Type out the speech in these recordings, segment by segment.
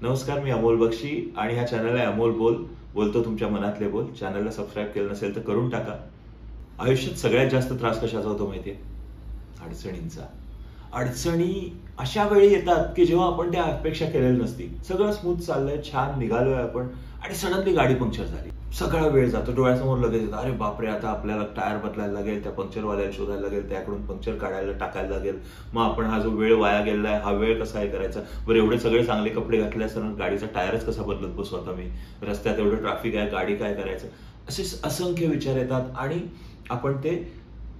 नमस्कार, मी अमोल बक्षी आणि ह्या चॅनल आहे अमोल बोल. बोलतो तुमच्या मनातले बोल. चॅनलला सबस्क्राईब केलं नसेल तर करून टाका. आयुष्यात सगळ्यात जास्त त्रास कशाचा होतो माहितीये? अडचणींचा. अडचणी अशा वेळी येतात की जेव्हा आपण त्या अपेक्षा केलेली नसती. सगळं स्मूथ चाललंय, छान निघालोय आपण आणि सडनली गाडी पंक्चर झाली. सगळा वेळ जातो, डोळ्यासमोर लगेच येतं, अरे बापरे, आता आपल्याला टायर बदलायला लागेल, त्या पंक्चरवाल्याला शोधायला लागेल, त्याकडून पंक्चर काढायला टाकायला लागेल. मग आपण हा जो वेळ वाया गेलेला आहे, हा वेळ कसा हे करायचा? बरं, एवढे सगळे चांगले कपडे घातले असताना गाडीचा टायरच कसा बदलत बसू आता मी? रस्त्यात एवढं ट्रॅफिक आहे, गाडी काय करायचं? असे असंख्य विचार येतात आणि आपण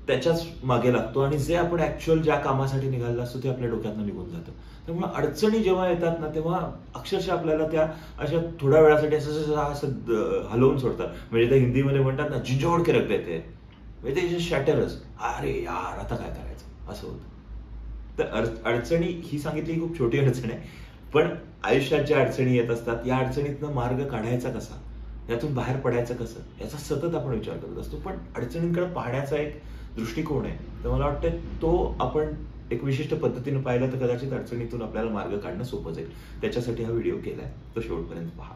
त्याच्याच मागे लागतो आणि जे आपण ऍक्च्युअल ज्या कामासाठी निघालेलं असतो ते आपल्या डोक्यातनं निघून जातं. त्यामुळे अडचणी जेव्हा येतात ना, तेव्हा अक्षरशः आपल्याला त्या अशा थोड्या वेळासाठी असं हलवून सोडतात. म्हणजे त्या हिंदीमध्ये म्हणतात ना, झिंझोड के रख देते हैं. म्हणजे ते शॅटरच. अरे यार, आता काय करायचं असं होतं. तर अडचणी ही सांगितली खूप छोटी अडचण आहे, पण आयुष्यात ज्या अडचणी येत असतात, या अडचणीतनं मार्ग काढायचा कसा, यातून बाहेर पडायचं कसं, याचा सतत आपण विचार करत असतो. पण अडचणींकडे पाहण्याचा एक दृष्टिकोन आहे, तर मला वाटतं तो आपण एक विशिष्ट पद्धतीने पाहिलं तर कदाचित अडचणीतून आपल्याला मार्ग काढणं सोपं जाईल. त्याच्यासाठी हा व्हिडिओ केलाय, तो शेवटपर्यंत पहा.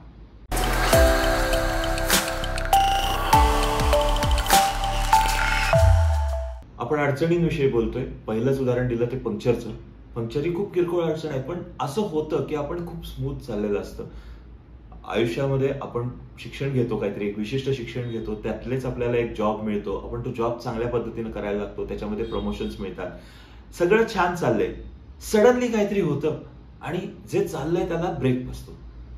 आपण अडचणींविषयी बोलतोय. पहिलंच उदाहरण दिलं ते पंक्चरचं. पंक्चर ही खूप किरकोळ अडचण आहे, पण असं होतं की आपण खूप स्मूथ चाललेलं असतं. आयुष्यामध्ये आपण शिक्षण घेतो, काहीतरी एक विशिष्ट शिक्षण घेतो, त्यातलेच आपल्याला एक जॉब मिळतो, आपण तो जॉब चांगल्या पद्धतीने करायला लागतो, त्याच्यामध्ये प्रमोशन्स मिळतात, सगळं छान चाललंय. सडनली काहीतरी होतं आणि जे चाललंय त्याला ब्रेक बसतो.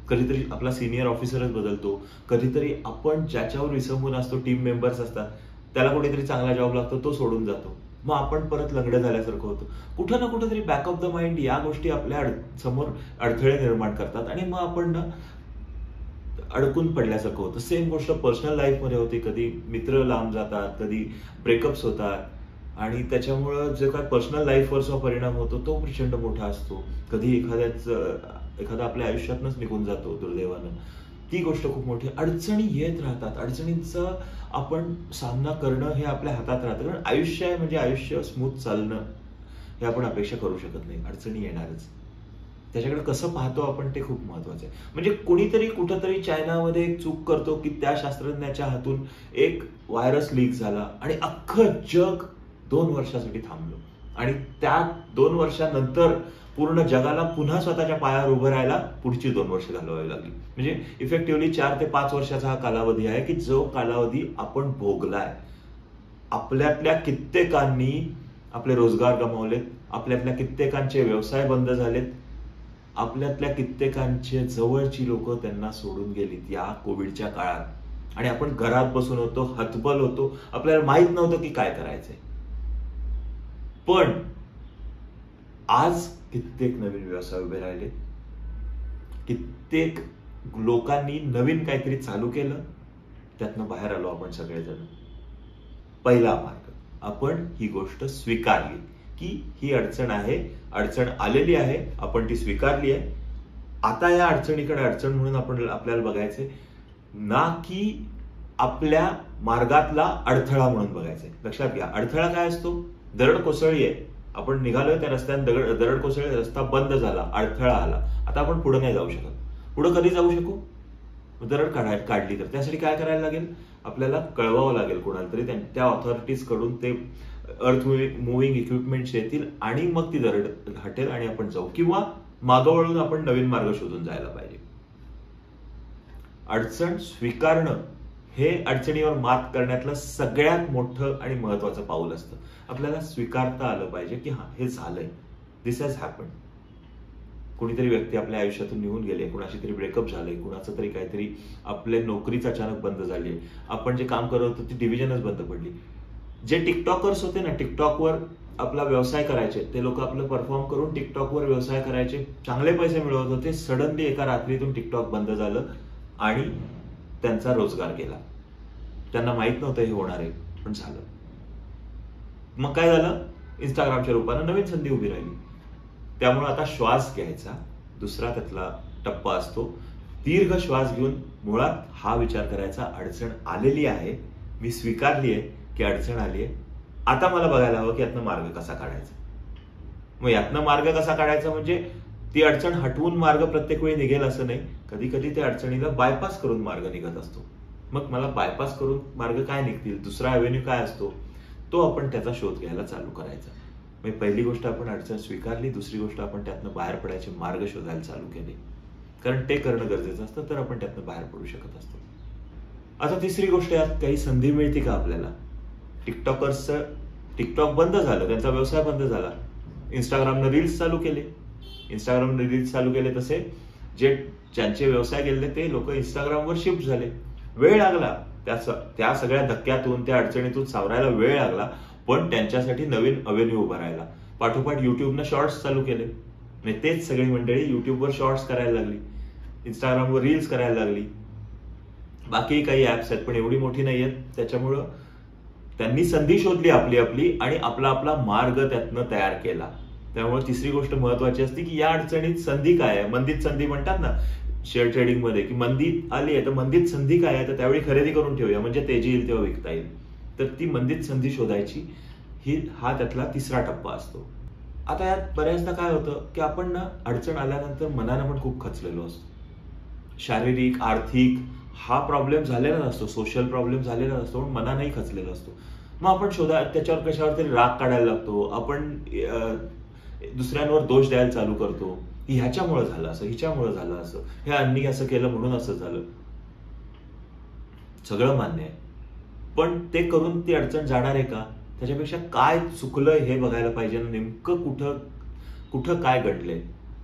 कधीतरी आपला सिनियर ऑफिसरच बदलतो, कधीतरी आपण ज्याच्यावर विसंबून असतो, टीम मेंबर्स असतात, त्याला कुठेतरी चांगला जॉब लागतो, तो सोडून जातो. मग आपण परत लंगडं झाल्यासारखं होतं. कुठं ना कुठेतरी बॅक ऑफ द माइंड या गोष्टी आपल्या समोर अडथळे निर्माण करतात आणि मग आपण ना अडकून पडल्यासारखं होतं. सेम गोष्ट पर्सनल लाईफमध्ये होती. कधी मित्र लांब जातात, कधी ब्रेकअप्स होतात आणि त्याच्यामुळं जे काय पर्सनल लाईफवर जो परिणाम होतो तो प्रचंड मोठा असतो. कधी एखादा आपल्या आयुष्यातनंच निघून जातो दुर्दैवानं. ती गोष्ट खूप मोठी. अडचणी येत राहतात. अडचणींचा आपण सामना करणं हे आपल्या हातात राहतं. कारण आयुष्य आहे म्हणजे आयुष्य स्मूथ चालणं हे आपण अपेक्षा करू शकत नाही. अडचणी येणारच. त्याच्याकडे कसं पाहतो आपण ते खूप महत्वाचं आहे. म्हणजे कोणीतरी कुठंतरी चायनामध्ये एक चूक करतो की त्या शास्त्रज्ञाच्या हातून एक व्हायरस लीक झाला आणि अख्खं जग 2 वर्षासाठी थांबलो आणि त्या 2 वर्षानंतर पूर्ण जगाला पुन्हा स्वतःच्या पायावर उभं राहायला पुढची 2 वर्ष घालवावी लागली. म्हणजे इफेक्टिव्हली 4 ते 5 वर्षाचा हा कालावधी आहे की जो कालावधी आपण भोगलाय. आपल्यातल्या कित्येकांनी आपले रोजगार गमावलेत, आपल्यातल्या कित्येकांचे व्यवसाय बंद झालेत, आपल्यातल्या कित्येकांचे जवळची लोक त्यांना सोडून गेलीत या कोविडच्या काळात आणि आपण घरात बसून होतो, हतबल होतो, आपल्याला माहित नव्हतं की काय करायचंय. पण आज कित्येक नवीन व्यवसाय उभे राहिले, कित्येक लोकांनी नवीन काहीतरी चालू केलं, त्यातनं बाहेर आलो आपण सगळेजण. पहिला मार्ग, आपण ही गोष्ट स्वीकारली की ही अडचण आहे, अडचण आलेली आहे, आपण ती स्वीकारली आहे. आता या अडचणीकडे अडचण म्हणून आपल्याला बघायचंय ना की आपल्या मार्गातला अडथळा म्हणून बघायचंय. लक्षात घ्या, अडथळा काय असतो? दरड कोसळली आहे, आपण निघालोय त्या रस्त्यात, दरड कोसळली, रस्ता बंद झाला, अडथळा आला, आता आपण पुढे नाही जाऊ शकत. पुढे कधी जाऊ शकू? दरड काढली तर त्यासाठी काय करायला लागेल? आपल्याला कळवावं लागेल कोणाला तरी, त्या ऑथॉरिटीज कडून ते अर्थ मुव्हिंग इक्विपमेंट्स येतील आणि मग ती दरड हटेल आणि आपण जाऊ, किंवा मागं वळून आपण नवीन मार्ग शोधून जायला पाहिजे. अडचण स्वीकारणं हे अडचणीवर मात करण्यातलं सगळ्यात मोठं आणि महत्वाचं पाऊल असतं. आपल्याला स्वीकारता आलं पाहिजे की हा, हे झालंय, दिस हॅज हॅपन्ड. कोणीतरी व्यक्ती आपल्या आयुष्यातून निघून गेले, कुणाशी तरी ब्रेकअप झाले, कुणाचं तरी काहीतरी आपल्या नोकरीच अचानक बंद झाली, आपण जे काम करत होतो ती डिव्हिजनच बंद पडली. जे टिकटॉकर्स होते ना, टिकटॉकवर आपला व्यवसाय करायचे, ते लोक आपलं परफॉर्म करून टिकटॉकवर व्यवसाय करायचे, चांगले पैसे मिळवत होते. सडनली एका रात्रीतून टिकटॉक बंद झालं आणि त्यांचा रोजगार गेला. त्यांना माहित नव्हतं हे होणार आहे, पण झालं. मग काय झालं? इंस्टाग्रामच्या रूपानं नवीन संधी उभी राहिली. त्यामुळे आता श्वास घ्यायचा दुसरा त्यातला टप्पा असतो. दीर्घ श्वास घेऊन मुळात हा विचार करायचा, अडचण आलेली आहे, मी स्वीकारली आहे की अडचण आली आहे, आता मला बघायला हवं की यातनं मार्ग कसा काढायचा. मग यातनं मार्ग कसा काढायचा म्हणजे ती अडचण हटवून मार्ग प्रत्येक वेळी निघेल असं नाही, कधी कधी त्या अडचणीला बायपास करून मार्ग निघत असतो. मग मला बायपास करून मार्ग काय निघतील, दुसरा अव्हेन्यू काय असतो, तो आपण त्याचा शोध घ्यायला चालू करायचा. म्हणजे पहिली गोष्ट आपण अडचण स्वीकारली, दुसरी गोष्ट आपण त्यातनं बाहेर पडायचे मार्ग शोधायला चालू केले, कारण ते करणं गरजेचं असतं, तर आपण त्यातनं बाहेर पडू शकत असतो. आता तिसरी गोष्ट, यात काही संधी मिळते का आपल्याला? टिकटॉक बंद झालं, त्यांचा व्यवसाय बंद झाला, इंस्टाग्रामनं रील्स चालू केले, तसे ज्यांचे व्यवसाय गेले ते लोक इंस्टाग्रामवर शिफ्ट झाले. वेळ लागला त्या सगळ्या धक्क्यातून, त्या अडचणीतून सावरायला वेळ लागला, पण त्यांच्यासाठी नवीन अव्हेन्यू उभा राहिला. पाठोपाठ युट्यूबनं शॉर्ट्स चालू केले, म्हणजे तेच सगळी मंडळी युट्यूबवर शॉर्ट्स करायला लागली, इंस्टाग्रामवर रील्स करायला लागली. बाकी काही ऍप्स आहेत पण एवढी मोठी नाही आहेत, त्याच्यामुळं त्यांनी संधी शोधली आपली आणि आपला मार्ग त्यातनं तयार केला. त्यामुळे तिसरी गोष्ट महत्वाची असते की या अडचणीत संधी काय आहे. मंदीत संधी म्हणतात ना शेअर ट्रेडिंग मध्ये, की मंदीत आली आहे तर मंदीत संधी काय आहे, तर त्यावेळी खरेदी करून ठेवूया, म्हणजे तेजी येईल तेव्हा विकता येईल. तर ती मंदीत संधी शोधायची, हा त्यातला तिसरा टप्पा असतो. आता यात बऱ्याचदा काय होतं की आपण ना अडचण आल्यानंतर मनानं पण खूप खचलेलो असतो. शारीरिक, आर्थिक हा प्रॉब्लेम झालेला नसतो, सोशल प्रॉब्लेम झालेला नसतो, पण मनानंही खचलेला असतो. मग आपण त्याच्यावर कशावर तरी राग काढायला लागतो, आपण दुसऱ्यांवर दोष द्यायला चालू करतो, की ह्याच्यामुळे झालं असं, हिच्यामुळे झालं असं, हे अन्नी असं केलं म्हणून असं झालं. सगळं मान्य आहे, पण ते करून ती अडचण जाणार आहे का? त्याच्यापेक्षा काय चुकलंय हे बघायला पाहिजे, नेमकं कुठं काय घडलंय,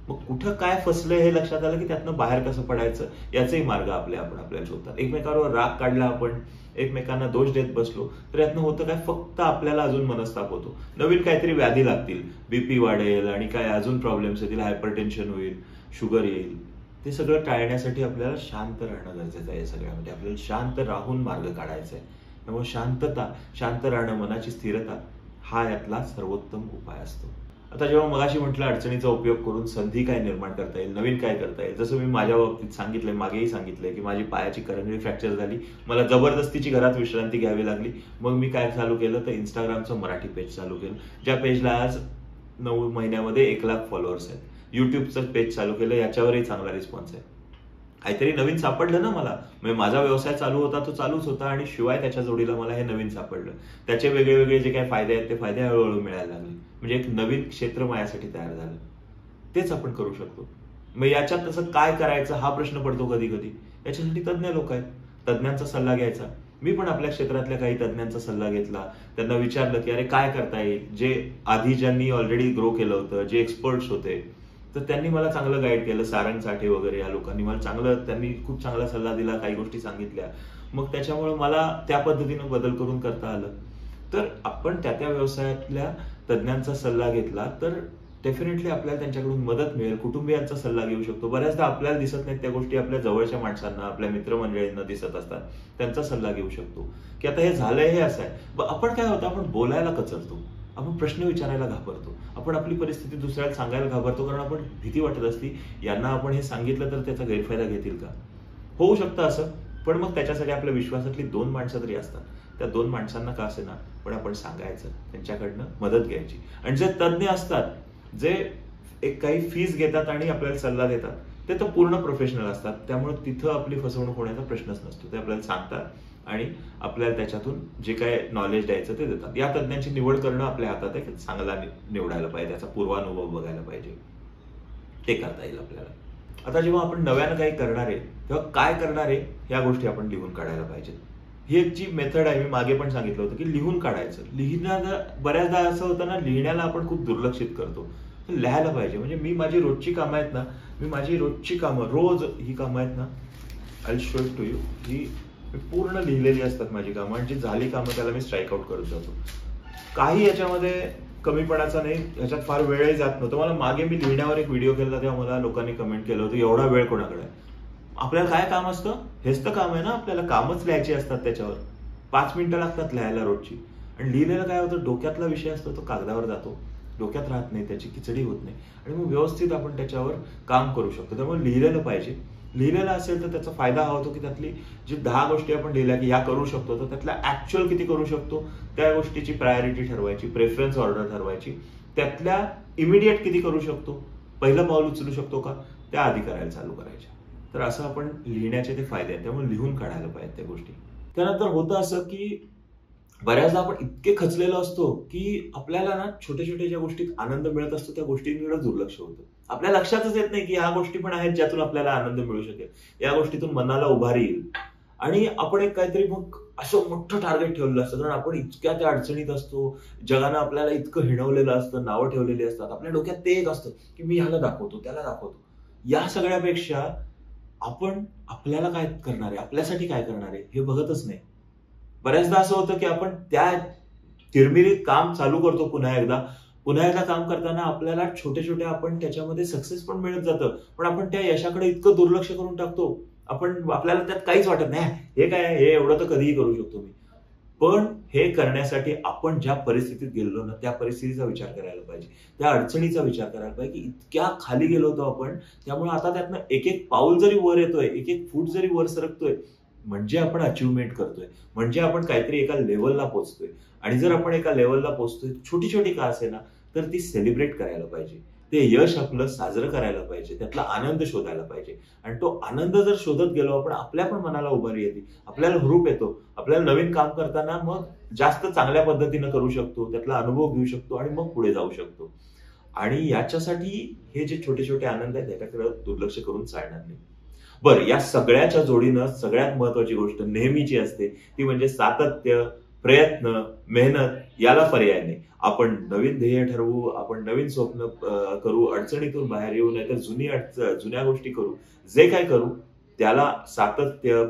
मग कुठं काय फसलंय हे लक्षात आलं की त्यातनं बाहेर कसं पडायचं याचाही मार्ग आपल्याला शोधतात. एकमेकांवर राग काढला, आपण एकमेकांना दोष देत बसलो तर यातनं होतं काय, फक्त आपल्याला अजून मनस्ताप होतो, नवीन काहीतरी व्याधी लागतील, बीपी वाढेल आणि काय अजून प्रॉब्लेम्स येतील, हायपरटेन्शन होईल, शुगर येईल. ते सगळं टाळण्यासाठी आपल्याला शांत राहणं गरजेचं आहे. सगळ्यामध्ये आपल्याला शांत राहून मार्ग काढायचा आहे. त्यामुळे शांत राहणं, मनाची स्थिरता हा यातला सर्वोत्तम उपाय असतो. आता जेव्हा मगाशी म्हटलं अडचणीचा उपयोग करून संधी काय निर्माण करता येईल, नवीन काय करता येईल, जसं मी माझ्या बाबतीत सांगितलंय, मागेही सांगितलंय की माझी पायाची करंगळी फ्रॅक्चर झाली, मला जबरदस्तीची घरात विश्रांती घ्यावी लागली. मग मी काय चालू केलं, तर इंस्टाग्रामचं मराठी पेज चालू केलं, ज्या पेजला आज 9 महिन्यामध्ये 1,00,000 फॉलोअर्स आहेत. युट्यूबचं पेज चालू केलं, याच्यावरही चांगला रिस्पॉन्स आहे. काहीतरी नवीन सापडलं ना मला, म्हणजे माझा व्यवसाय चालू होता तो चालूच होता, आणि शिवाय त्याच्या जोडीला मला हे नवीन सापडलं, त्याचे वेगळे जे काही फायदे आहेत ते फायदे हळूहळू मिळायला लागले, म्हणजे एक नवीन क्षेत्र माझ्यासाठी तयार झालं. तेच आपण करू शकतो. मग याच्यात तसं काय करायचं हा प्रश्न पडतो कधी कधी. याच्यासाठी तज्ज्ञ लोक आहेत, तज्ज्ञांचा सल्ला घ्यायचा. मी पण आपल्या क्षेत्रातल्या काही तज्ज्ञांचा सल्ला घेतला, त्यांना विचारलं की अरे काय करता येईल, जे आधी ज्यांनी ऑलरेडी ग्रो केलं होतं, जे एक्सपर्ट्स होते, तर त्यांनी मला चांगलं गाईड केलं. सारंग साठे वगैरे या लोकांनी मला त्यांनी खूप चांगला सल्ला दिला, काही गोष्टी सांगितल्या. मग त्याच्यामुळे मला त्या पद्धतीनं बदल करून करता आलं. तर आपण त्या व्यवसायातल्या तज्ज्ञांचा सल्ला घेतला तर डेफिनेटली आपल्याला त्यांच्याकडून मदत मिळेल. कुटुंबियांचा सल्ला घेऊ शकतो. बऱ्याचदा आपल्याला दिसत नाहीत त्या गोष्टी, आपल्या जवळच्या माणसांना, आपल्या मित्रमंडळींना दिसत असतात, त्यांचा सल्ला घेऊ शकतो की आता हे झालंय, हे असं आहे. आपण काय होतं, आपण बोलायला कचरतो, आपण प्रश्न विचारायला घाबरतो, आपण आपली परिस्थिती दुसऱ्याला सांगायला घाबरतो, कारण आपण भीती वाटत असती यांना आपण हे सांगितलं तर त्याचा गैरफायदा घेतील का. होऊ शकतं असं, पण मग त्याच्यासाठी आपल्या विश्वासातली 2 माणसं तरी असतात, त्या 2 माणसांना का असेना पण आपण सांगायचं, त्यांच्याकडनं मदत घ्यायची. आणि जे तज्ज्ञ असतात, जे एक काही फीस घेतात आणि आपल्याला सल्ला देतात, ते तर पूर्ण प्रोफेशनल असतात. त्यामुळे तिथं आपली फसवणूक होण्याचा प्रश्नच नसतो. ते आपल्याला सांगतात आणि आपल्याला त्याच्यातून जे काय नॉलेज द्यायचं ते देतात. या तज्ज्ञांची निवड करणं आपल्या हातात आहे, चांगला निवडायला पाहिजे, त्याचा पूर्वानुभव बघायला पाहिजे, ते करता येईल आपल्याला. आता जेव्हा आपण नव्यानं काही करणार आहे तेव्हा काय करणार आहे ह्या गोष्टी आपण लिहून काढायला पाहिजेत. ही एक जी मेथड आहे, मी मागे पण सांगितलं होतं की लिहून काढायचं. बऱ्याचदा असं होतं ना, लिहिण्याला आपण खूप दुर्लक्षित करतो. लिहायला पाहिजे. म्हणजे मी माझी रोजची कामं आहेत ना, रोज ही कामं आहेत ना, I will show it to you, ही पूर्ण लिहिलेली असतात माझी कामं, आणि जी झाली कामं त्याला मी स्ट्राईक आउट करत जातो. काही याच्यामध्ये कमीपणाचा नाही, ह्याच्यात फार वेळही जात नव्हतं. मला मागे मी लिहिण्यावर एक व्हिडिओ केला, तेव्हा मला लोकांनी कमेंट केलं होतं एवढा वेळ कोणाकडे. आपल्याला काय काम असतं, हेच तर काम आहे ना, आपल्याला कामच लिहायची असतात. त्याच्यावर 5 मिनिटं लागतात लिहायला रोजची. आणि लिहिलेलं काय होतं, डोक्यातला विषय असतो तो कागदावर जातो, डोक्यात राहत नाही, त्याची खिचडी होत नाही, आणि मग व्यवस्थित आपण त्याच्यावर काम करू शकतो. त्यामुळे लिहिलेलं पाहिजे. लिहिलेलं असेल तर त्याचा फायदा हा होतो की त्यातली जी 10 गोष्टी आपण लिहिल्या की या करू शकतो, तर त्यातल्या ऍक्च्युअल किती करू शकतो त्या गोष्टीची प्रायोरिटी ठरवायची, प्रेफरन्स ऑर्डर ठरवायची. त्यातल्या इमिडिएट किती करू शकतो पहिलं पाऊल उचलू शकतो का, त्या आधी करायला चालू करायच्या. तर असं आपण लिहिण्याचे ते फायदे आहेत, त्यामुळे लिहून काढायला पाहिजे त्या गोष्टी. त्यानंतर होतं असं की बऱ्याचदा आपण इतके खचलेलो असतो की आपल्याला ना छोट्या छोट्या ज्या गोष्टीत आनंद मिळत असतो त्या गोष्टींकडे दुर्लक्ष होतं. आपल्या लक्षातच येत नाही की ह्या गोष्टी पण आहेत ज्यातून आपल्याला आनंद मिळू शकेल, या गोष्टीतून मनाला उभारी येईल. आणि आपण एक काहीतरी मग असं मोठं टार्गेट ठेवलेलं असतं, कारण आपण इतक्या त्या अडचणीत असतो, जगानं आपल्याला इतकं हिणवलेलं असतं, नावं ठेवलेली असतात. आपल्या डोक्यात ते एक असतं की मी ह्याला दाखवतो, त्याला दाखवतो. या सगळ्यापेक्षा आपण आपल्याला काय करणार आहे, आपल्यासाठी काय करणार आहे हे बघतच नाही. बऱ्याचदा असं होतं की आपण त्या तिरमिरीत काम चालू करतो पुन्हा एकदा काम करताना आपल्याला छोटे छोटे आपण त्याच्यामध्ये सक्सेस पण मिळत जातं, पण आपण त्या यशाकडे इतकं दुर्लक्ष करून टाकतो, आपल्याला त्यात काहीच वाटत नाही, हे काय, हे एवढं तर कधीही करू शकतो मी. पण हे करण्यासाठी आपण ज्या परिस्थितीत गेलो ना, त्या परिस्थितीचा विचार करायला पाहिजे, त्या अडचणीचा विचार करायला पाहिजे की इतक्या खाली गेलो होतो आपण, त्यामुळे आता त्यातनं एक एक पाऊल जरी वर येतोय, एक एक फूट जरी वर सरकतोय, म्हणजे आपण अचिव्हमेंट करतोय, म्हणजे आपण काहीतरी एका लेवलला पोहोचतोय. आणि जर आपण एका लेवलला पोहोचतोय, छोटी छोटी का असेना, तर ती सेलिब्रेट करायला पाहिजे. ते यश आपलं साजरं करायला पाहिजे, त्यातला आनंद शोधायला पाहिजे. आणि तो आनंद जर शोधत गेलो आपण, आपल्या पण मनाला उभारी येते, आपल्याला हुरूप येतो, आपल्याला नवीन काम करताना मग जास्त चांगल्या पद्धतीनं करू शकतो, त्यातला अनुभव घेऊ शकतो आणि मग पुढे जाऊ शकतो. आणि याच्यासाठी हे जे छोटे छोटे आनंद आहेत त्याच्याकडे दुर्लक्ष करून चालणार नाही. बरं, या सगळ्याच्या जोडीनं सगळ्यात महत्वाची गोष्ट नेहमीची असते ती म्हणजे सातत्य, प्रयत्न, मेहनत, याला पर्याय नाही. आपण नवीन ध्येय ठरवू, आपण नवीन स्वप्न करू, अडचणीतून बाहेर येऊ, नाहीतर जुन्या गोष्टी करू, जे काय करू त्याला सातत्य,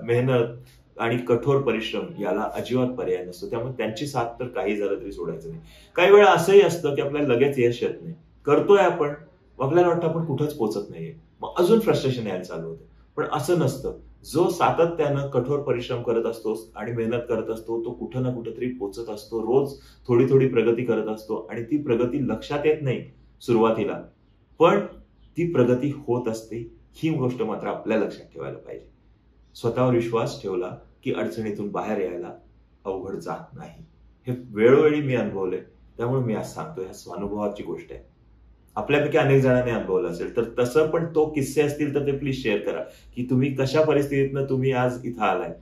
मेहनत आणि कठोर परिश्रम याला अजिबात पर्याय नसतो. त्यामुळे त्यांची साथ तर काही झालं तरी सोडायचं नाही. काही वेळा असंही असतं की आपल्याला लगेच यश येत नाही, करतोय आपण, आपल्याला वाटतं आपण कुठंच पोहोचत नाहीये, मग अजून फ्रस्ट्रेशन यायला चालू होतं. पण असं नसतं. जो सातत्यानं कठोर परिश्रम करत असतो आणि मेहनत करत असतो, तो कुठं ना कुठं तरी पोहोचत असतो. रोज थोडी थोडी प्रगती करत असतो आणि ती प्रगती लक्षात येत नाही सुरुवातीला, पण ती प्रगती होत असते. ही गोष्ट मात्र आपल्या लक्षात ठेवायला पाहिजे. स्वतःवर विश्वास ठेवला की अडचणीतून बाहेर यायला अवघड जात नाही. हे वेळोवेळी मी अनुभवलंय, त्यामुळे मी आज सांगतोय. ह्या स्वानुभवाची गोष्ट आहे. आपल्यापैकी अनेक जणांनी अनुभवलं असेल, तर तसं पण तो किस्से असतील तर ते प्लीज शेअर करा की तुम्ही कशा परिस्थितीतनं तुम्ही आज इथं आलाय.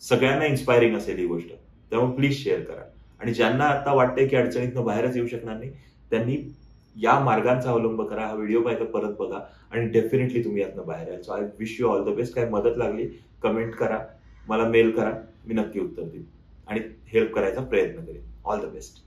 सगळ्यांना इन्स्पायरिंग असेल ही गोष्ट, त्यामुळे प्लीज शेअर करा. आणि ज्यांना आता वाटतंय की अडचणीतनं बाहेरच येऊ शकणार नाही, त्यांनी या मार्गांचा अवलंब करा. हा व्हिडिओ पाहिजे परत बघा आणि डेफिनेटली तुम्ही यातनं बाहेर याल. So I wish you all the best. काय मदत लागली कमेंट करा, मला मेल करा, मी नक्की उत्तर देईन आणि हेल्प करायचा प्रयत्न करेन. All the best.